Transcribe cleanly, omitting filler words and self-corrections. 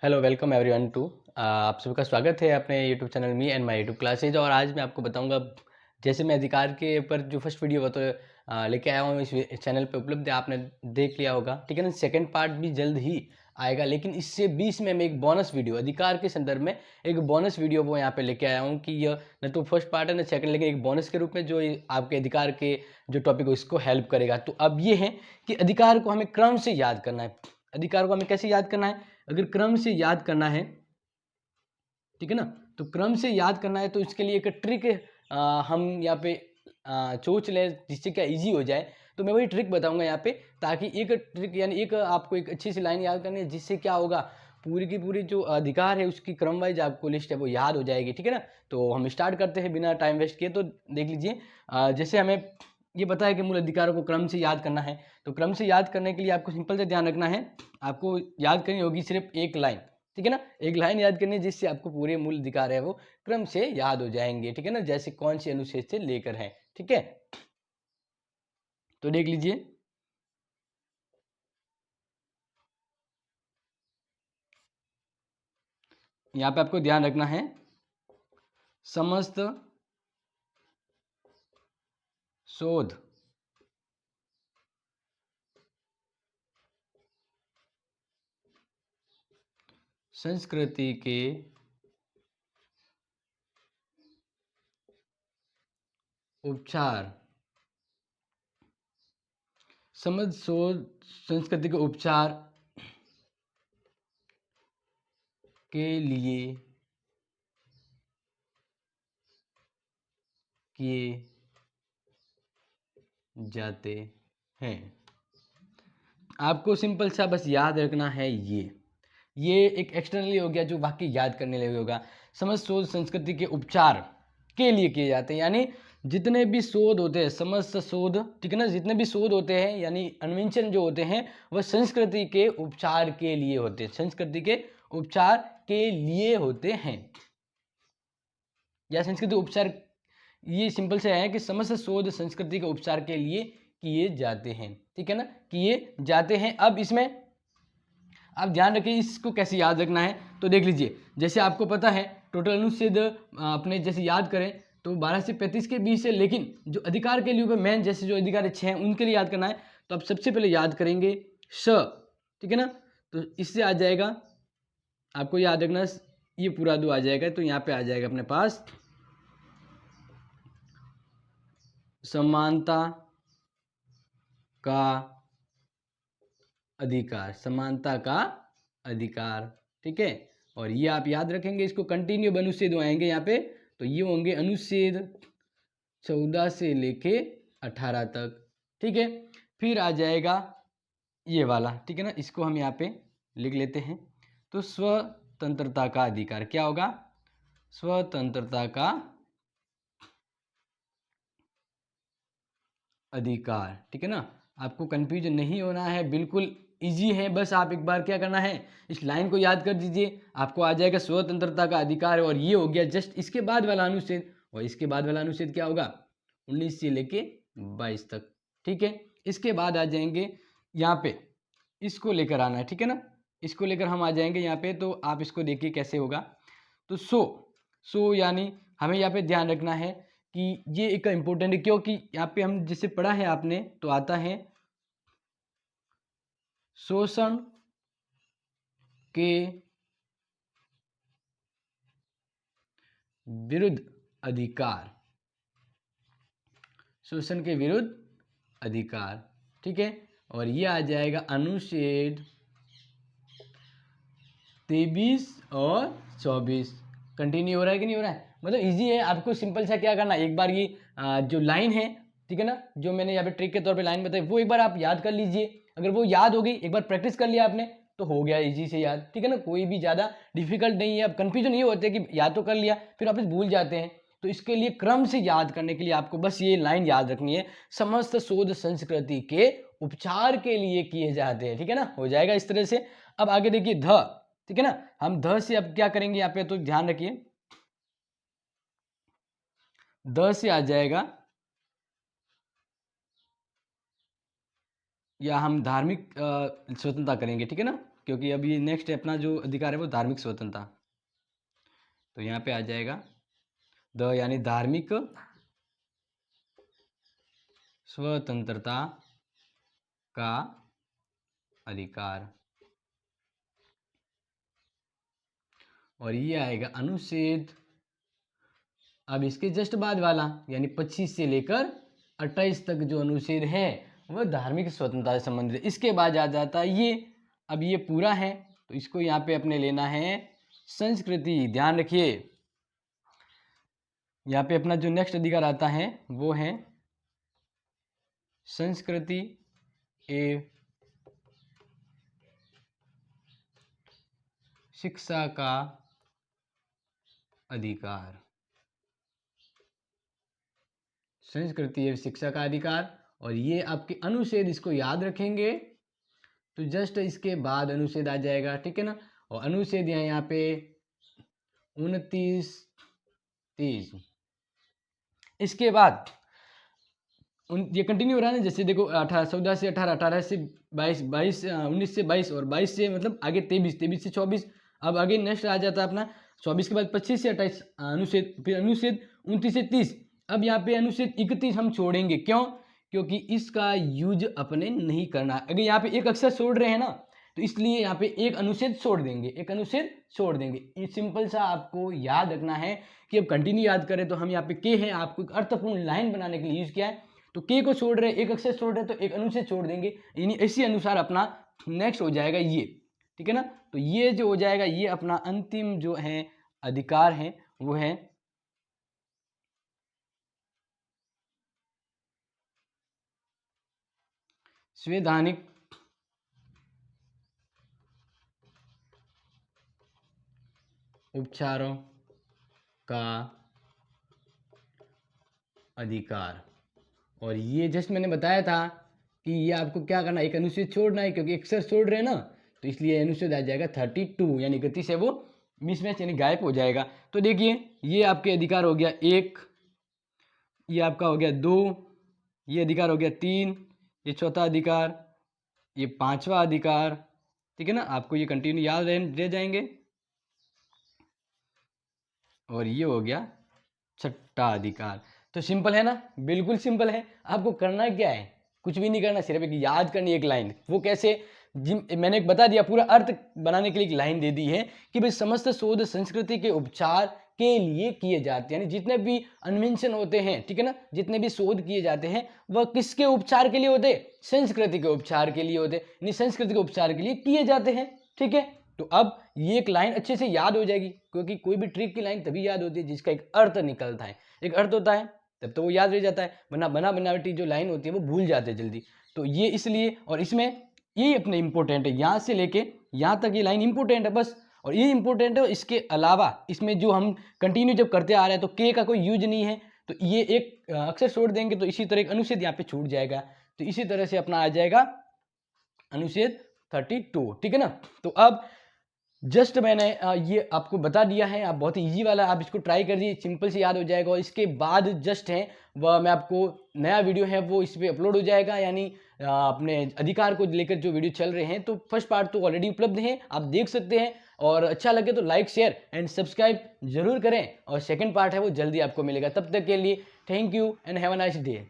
Hello welcome everyone to आप सभी का स्वागत है अपने YouTube channel me and my YouTube classes. और आज मैं आपको बताऊंगा, जैसे मैं अधिकार के ऊपर जो फर्स्ट वीडियो वो तो लेके आया हूँ इस चैनल पे उपलब्ध है, आपने देख लिया होगा, ठीक है ना। सेकंड पार्ट भी जल्द ही आएगा, लेकिन इससे 20 में मैं एक बोनस वीडियो अधिकार के संदर्भ में एक बोनस वीडियो वो यहाँ पे लेके आया हूँ कि यह न तो फर्स्ट पार्ट है न सेकंड, लेकिन एक बोनस के रूप में जो आपके अधिकार के जो टॉपिक है इसको हेल्प करेगा। तो अब ये है कि अधिकार को हमें क्रम से याद करना है। अधिकार को हमें कैसे याद करना है? अगर क्रम से याद करना है, ठीक है ना, तो क्रम से याद करना है तो इसके लिए एक ट्रिक हम यहाँ पे सोच लें जिससे क्या इजी हो जाए। तो मैं वही ट्रिक बताऊंगा यहाँ पे, ताकि एक ट्रिक यानी एक आपको एक अच्छी सी लाइन याद करनी है जिससे क्या होगा, पूरी की पूरी जो अधिकार है उसकी क्रम वाइज आपको लिस्ट है वो याद हो जाएगी, ठीक है ना। तो हम स्टार्ट करते हैं बिना टाइम वेस्ट किए। तो देख लीजिए, जैसे हमें ये पता है कि मूल अधिकारों को क्रम से याद करना है, तो क्रम से याद करने के लिए आपको सिंपल से ध्यान रखना है, आपको याद करनी होगी सिर्फ एक लाइन, ठीक है ना। एक लाइन याद करनी है जिससे आपको पूरे मूल अधिकार है वो क्रम से याद हो जाएंगे, ठीक है ना। जैसे कौन से अनुच्छेद से लेकर है, ठीक है। तो देख लीजिए, यहाँ पे आपको ध्यान रखना है, समस्त शोध संस्कृति के उपचार, समस्त शोध संस्कृति के उपचार के लिए किए जाते हैं। आपको सिंपल सा बस याद रखना है, ये एक एक्सटर्नली हो गया जो वाक्य याद करने लगे होगा। समस्त शोध संस्कृति के उपचार के लिए किए जाते हैं, यानी जितने भी शोध होते हैं, समस्त शोध, ठीक है ना, जितने भी शोध होते हैं यानी अन्वेषण जो होते हैं वह संस्कृति के उपचार के लिए होते हैं, संस्कृति के उपचार के लिए होते हैं, या संस्कृति उपचार, ये सिंपल से है कि समस्त शोध संस्कृति के उपचार के लिए किए जाते हैं, ठीक है ना, किए जाते हैं। अब इसमें आप ध्यान रखिए इसको कैसे याद रखना है। तो देख लीजिए, जैसे आपको पता है टोटल अनुच्छेद अपने जैसे याद करें तो 12 से 35 के बीच है, लेकिन जो अधिकार के लिए मेन जैसे जो अधिकार 6 हैं उनके लिए याद करना है। तो आप सबसे पहले याद करेंगे स, ठीक है ना। तो इससे आ जाएगा, आपको याद रखना ये पूरा दो आ जाएगा, तो यहाँ पे आ जाएगा अपने पास समानता का अधिकार, समानता का अधिकार, ठीक है। और ये आप याद रखेंगे, इसको कंटिन्यू अनुच्छेद आएंगे यहाँ पे, तो ये होंगे अनुच्छेद 14 से लेके 18 तक, ठीक है। फिर आ जाएगा ये वाला, ठीक है ना, इसको हम यहाँ पे लिख लेते हैं। तो स्वतंत्रता का अधिकार क्या होगा? स्वतंत्रता का अधिकार, ठीक है ना। आपको कंफ्यूजन नहीं होना है, बिल्कुल इजी है, बस आप एक बार क्या करना है, इस लाइन को याद कर दीजिए, आपको आ जाएगा स्वतंत्रता का अधिकार, और ये हो गया जस्ट इसके बाद वाला अनुच्छेद, और इसके बाद वाला अनुच्छेद क्या होगा? 19 से लेके 22 तक, ठीक है। इसके बाद आ जाएंगे यहाँ पे, इसको लेकर आना है, ठीक है ना, इसको लेकर हम आ जाएंगे यहाँ पे। तो आप इसको देखिए कैसे होगा। तो सो यानी हमें यहाँ पे ध्यान रखना है कि ये एक इम्पोर्टेंट है, क्योंकि यहाँ पे हम जिसे पढ़ा है आपने तो आता है शोषण के विरुद्ध अधिकार, शोषण के विरुद्ध अधिकार, ठीक है। और ये आ जाएगा अनुच्छेद 23 और 24। कंटिन्यू हो रहा है कि नहीं हो रहा है? मतलब इजी है, आपको सिंपल सा क्या करना है, एक बार ये जो लाइन है, ठीक है ना, जो मैंने यहाँ पे ट्रिक के तौर पे लाइन बताई वो एक बार आप याद कर लीजिए। अगर वो याद हो गई, एक बार प्रैक्टिस कर लिया आपने तो हो गया इजी से याद, ठीक है ना, कोई भी ज़्यादा डिफिकल्ट नहीं है। अब कंफ्यूजन ये होता है कि याद तो कर लिया फिर वापस भूल जाते हैं, तो इसके लिए क्रम से याद करने के लिए आपको बस ये लाइन याद रखनी है, समस्त शोध संस्कृति के उपचार के लिए किए जाते हैं, ठीक है ना, हो जाएगा इस तरह से। अब आगे देखिए ध, ठीक है ना, हम ध से अब क्या करेंगे यहाँ पे, तो ध्यान रखिए, द से आ जाएगा, या हम धार्मिक स्वतंत्रता करेंगे, ठीक है ना, क्योंकि अभी नेक्स्ट अपना जो अधिकार है वो धार्मिक स्वतंत्रता, तो यहाँ पे आ जाएगा द यानी धार्मिक स्वतंत्रता का अधिकार। और ये आएगा अनुच्छेद, अब इसके जस्ट बाद वाला यानी 25 से लेकर 28 तक जो अनुच्छेद है वह धार्मिक स्वतंत्रता से संबंधित है। इसके बाद आ जाता है ये, अब ये पूरा है तो इसको यहाँ पे अपने लेना है संस्कृति। ध्यान रखिए यहाँ पे अपना जो नेक्स्ट अधिकार आता है वो है संस्कृति एवं शिक्षा का अधिकार। संस्कृति एवं शिक्षा का अधिकार, और ये आपके अनुच्छेद, इसको याद रखेंगे तो जस्ट इसके बाद अनुच्छेद आ जाएगा, ठीक है ना। और अनुच्छेद यहाँ पे 29, 30, इसके बाद ये कंटिन्यू हो रहा है ना, जैसे देखो 14 से 18, 18 से 22, 22 19 से 22 और 22 से मतलब आगे 23, 23 से 24, अब आगे नेक्स्ट आ जाता है अपना 24 के बाद 25 से 28 अनुच्छेद, फिर अनुच्छेद 29 से 30। अब यहाँ पे अनुच्छेद 31 हम छोड़ेंगे, क्यों? क्योंकि इसका यूज अपने नहीं करना। अगर यहाँ पे एक अक्षर छोड़ रहे हैं ना तो इसलिए यहाँ पे एक अनुच्छेद छोड़ देंगे, एक अनुच्छेद छोड़ देंगे। ये सिंपल सा आपको याद रखना है कि अब कंटिन्यू याद करें तो हम यहाँ पे के है, आपको एक अर्थपूर्ण लाइन बनाने के लिए यूज किया है, तो के को छोड़ रहे हैं, एक अक्षर छोड़ रहे हैं तो एक अनुच्छेद छोड़ देंगे, यानी इसी अनुसार अपना नेक्स्ट हो जाएगा ये, ठीक है ना। तो ये जो हो जाएगा ये अपना अंतिम जो है अधिकार है वो है संवैधानिक उपचारों का अधिकार। और ये जस्ट मैंने बताया था कि ये आपको क्या करना है, एक अनुच्छेद छोड़ना है, क्योंकि अक्षर छोड़ रहे हैं ना तो इसलिए अनुच्छेद आ जाएगा 32, यानी गति से वो मिसमैच यानी गायब हो जाएगा। तो देखिए ये आपके अधिकार हो गया 1, ये आपका हो गया 2, ये अधिकार हो गया 3, ये चौथा अधिकार, ये पांचवा अधिकार, ठीक है ना। आपको ये कंटिन्यू याद रह जाएंगे। और ये हो गया छठा अधिकार। तो सिंपल है ना, बिल्कुल सिंपल है। आपको करना क्या है, कुछ भी नहीं करना, सिर्फ एक याद करनी एक लाइन। वो कैसे, मैंने बता दिया, पूरा अर्थ बनाने के लिए एक लाइन दे दी है कि भाई समस्त शोध संस्कृति के उपचार के लिए किए जाते हैं, यानी जितने भी इन्वेंशन होते हैं, ठीक है ना, जितने भी शोध किए जाते हैं वह किसके उपचार के लिए होते हैं? संस्कृति के उपचार के लिए होते हैं, यानी संस्कृति के उपचार के लिए किए जाते हैं, ठीक है। तो अब ये एक लाइन अच्छे से याद हो जाएगी, क्योंकि कोई भी ट्रिक की लाइन तभी याद होती है जिसका एक अर्थ निकलता है, एक अर्थ होता है तब तो वो याद रह जाता है, वरना बना बनावटी जो लाइन होती है वो भूल जाते हैं जल्दी। तो ये इसलिए, और इसमें ये अपने इंपॉर्टेंट है, यहाँ से लेके यहाँ तक ये लाइन इंपॉर्टेंट है बस, और ये इंपॉर्टेंट है। इसके अलावा इसमें जो हम कंटिन्यू जब करते आ रहे हैं तो के का कोई यूज नहीं है, तो ये एक अक्षर छोड़ देंगे तो इसी तरह एक अनुच्छेद यहाँ पे छूट जाएगा। तो इसी तरह से अपना आ जाएगा अनुच्छेद 32, ठीक है ना। तो अब जस्ट मैंने ये आपको बता दिया है, आप बहुत ही ईजी वाला, आप इसको ट्राई कर दिए, सिंपल से याद हो जाएगा। और इसके बाद जस्ट है वह मैं आपको नया वीडियो है वो इस पर अपलोड हो जाएगा, यानी अपने अधिकार को लेकर जो वीडियो चल रहे हैं। तो फर्स्ट पार्ट तो ऑलरेडी उपलब्ध है, आप देख सकते हैं, और अच्छा लगे तो लाइक शेयर एंड सब्सक्राइब जरूर करें। और सेकंड पार्ट है वो जल्दी आपको मिलेगा। तब तक के लिए thank you and have a nice day.